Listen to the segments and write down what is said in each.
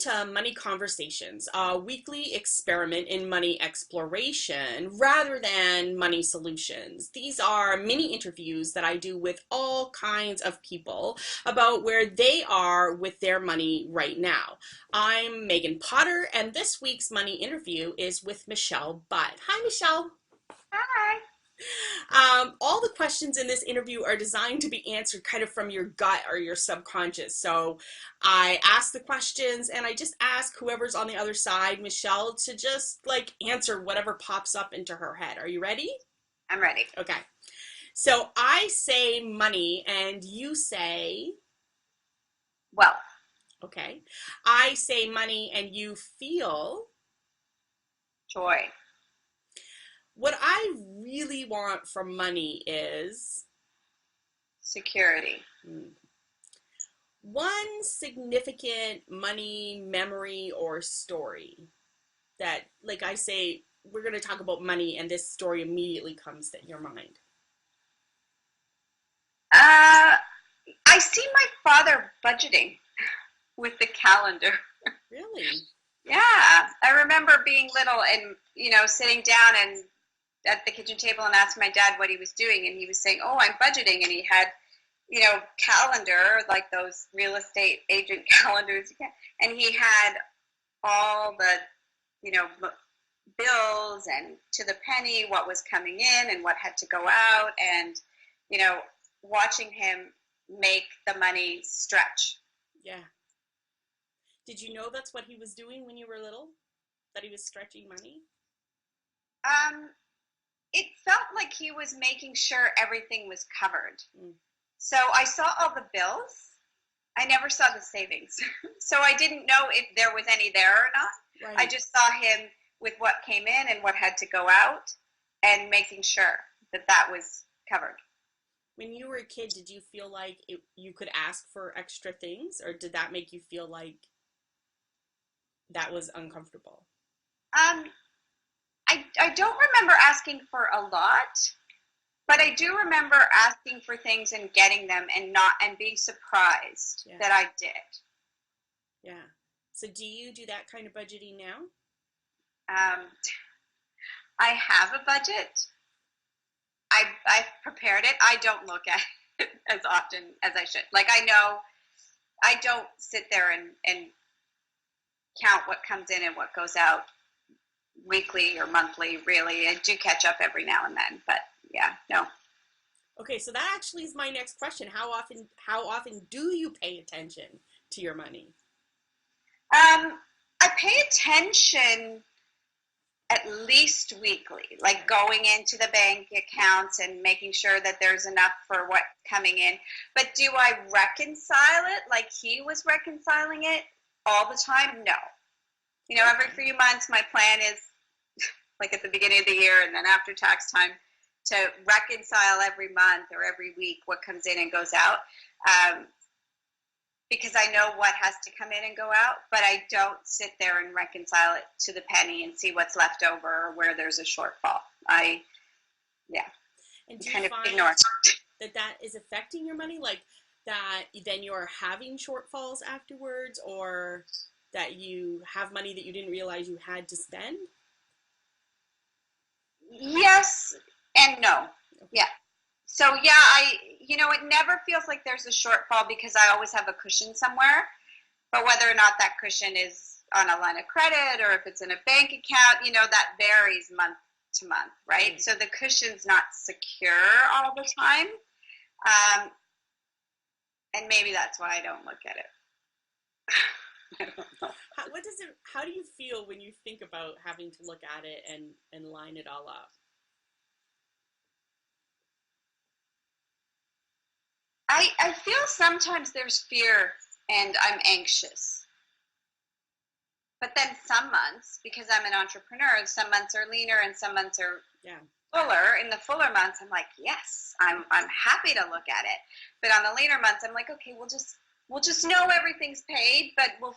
to Money Conversations, a weekly experiment in money exploration rather than money solutions. These are mini interviews that I do with all kinds of people about where they are with their money right now. I'm Megan Potter, and this week's money interview is with Michelle Butt. Hi, Michelle. Hi. All the questions in this interview are designed to be answered kind of from your gut or your subconscious. So I ask the questions and I just ask whoever's on the other side, Michelle, to just like answer whatever pops up into her head. Are you ready? I'm ready. Okay. So I say money and you say, Well, okay. I say money and you feel. joy, What I really want from money is security. one significant money memory or story that, like I say, we're going to talk about money and this story immediately comes to your mind. Uh, I see my father budgeting with the calendar. Really? Yeah, I remember being little and, sitting down and at the kitchen table and asking my dad what he was doing. And he was saying, oh, I'm budgeting. And he had, calendar, like those real estate agent calendars. And he had all the, bills and to the penny what was coming in and what had to go out, and you know watching him make the money stretch. Yeah. Did you know that's what he was doing when you were little? That he was stretching money? um it felt like he was making sure everything was covered. Mm, So I saw all the bills. I never saw the savings. So I didn't know if there was any there or not. I right. just saw him with what came in and what had to go out, and making sure that that was covered. When you were a kid, did you feel like you could ask for extra things, or did that make you feel like that was uncomfortable? Um, I don't remember asking for a lot, but I do remember asking for things and getting them and being surprised Yeah. that I did. Yeah. So do you do that kind of budgeting now? Um, I have a budget. I've prepared it. I don't look at it as often as I should. Like, I know I don't sit there and count what comes in and what goes out weekly or monthly, really. I do catch up every now and then, but yeah, no. Okay, so that actually is my next question. How often do you pay attention to your money? I pay attention at least weekly, like going into the bank accounts and making sure that there's enough for what's coming in. But do I reconcile it like he was reconciling it all the time? No. Every Okay. few months, my plan is, like, at the beginning of the year and then after tax time, to reconcile every month or every week what comes in and goes out. Um, because I know what has to come in and go out, but I don't sit there and reconcile it to the penny and see what's left over or where there's a shortfall. Yeah, And do you kind of find ignore. that that is affecting your money, like that then you're having shortfalls afterwards, or that you have money that you didn't realize you had to spend? Yes and no. Okay. Yeah. So yeah, it never feels like there's a shortfall because I always have a cushion somewhere. But whether or not that cushion is on a line of credit or if it's in a bank account, that varies month to month, right? Right. So the cushion's not secure all the time. Um, and maybe that's why I don't look at it. I don't know. How do you feel when you think about having to look at it and line it all up? I feel sometimes there's fear and I'm anxious. But then some months, because I'm an entrepreneur, some months are leaner and some months are Yeah. fuller. In the fuller months, I'm like, yes, I'm happy to look at it. But on the leaner months, I'm like, okay, we'll just know everything's paid, but We'll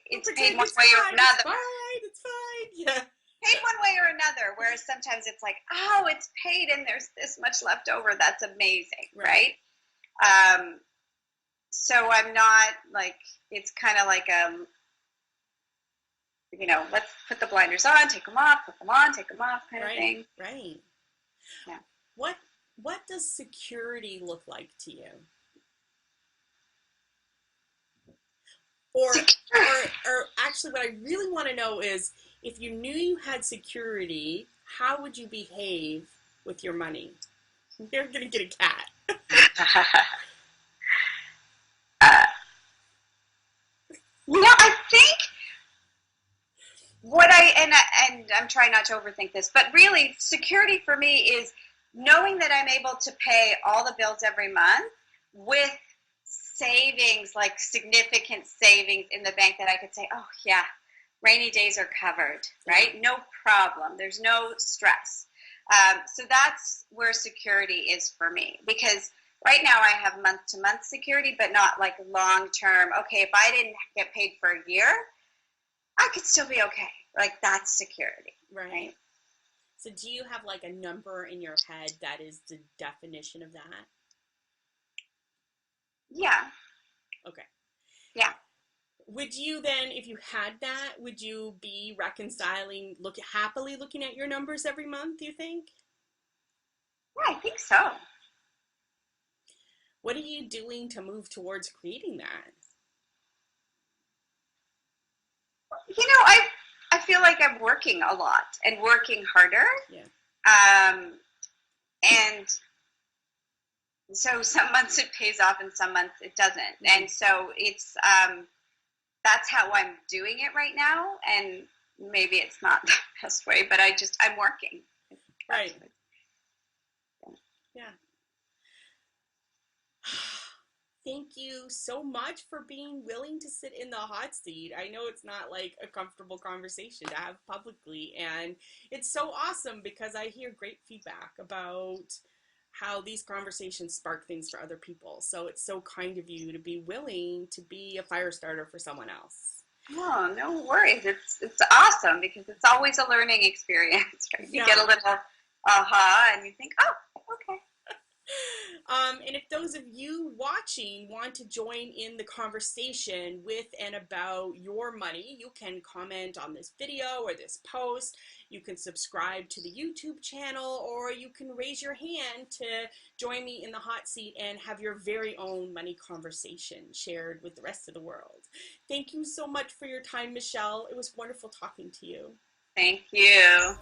it's paid pretend one it's way or fine. It's another. fine. It's fine. Yeah. Paid one way or another. Whereas sometimes it's like, oh, it's paid and there's this much left over. That's amazing, Right. right? Um, so I'm not like, it's kind of like let's put the blinders on, take them off, put them on, take them off, kind of Right, thing. right. Yeah. What what does security look like to you? Or Secure. or actually what I really want to know is if you knew you had security, how would you behave with your money? You're gonna get a cat. uh, I think what and I'm trying not to overthink this, but really security for me is knowing that I'm able to pay all the bills every month with savings, like significant savings in the bank that I could say, oh yeah, rainy days are covered, Yeah. right? No problem. There's no stress. So that's where security is for me, because right now I have month to month security, but not like long term. Okay, if I didn't get paid for a year, I could still be okay. Like that's security, Right. right? So do you have like a number in your head that is the definition of that? Yeah, Okay. yeah, Would you then, if you had that, would you be reconciling, happily looking at your numbers every month, do you think? yeah. I think so. What are you doing to move towards creating that? I feel like I'm working a lot and working harder. Yeah. Um, and so some months it pays off and some months it doesn't. Mm-hmm. And so it's that's how I'm doing it right now. And maybe it's not the best way, but I'm working. Right. Yeah. Thank you so much for being willing to sit in the hot seat. I know it's not like a comfortable conversation to have publicly, and it's so awesome because I hear great feedback about how these conversations spark things for other people. So it's so kind of you to be willing to be a fire starter for someone else. Oh, no worries. It's awesome because it's always a learning experience. Right? You get a Yeah. little aha and you think, oh, okay. And if those of you watching want to join in the conversation with and about your money, you can comment on this video or this post. You can subscribe to the YouTube channel, or you can raise your hand to join me in the hot seat and have your very own money conversation shared with the rest of the world. Thank you so much for your time, Michelle. It was wonderful talking to you. Thank you.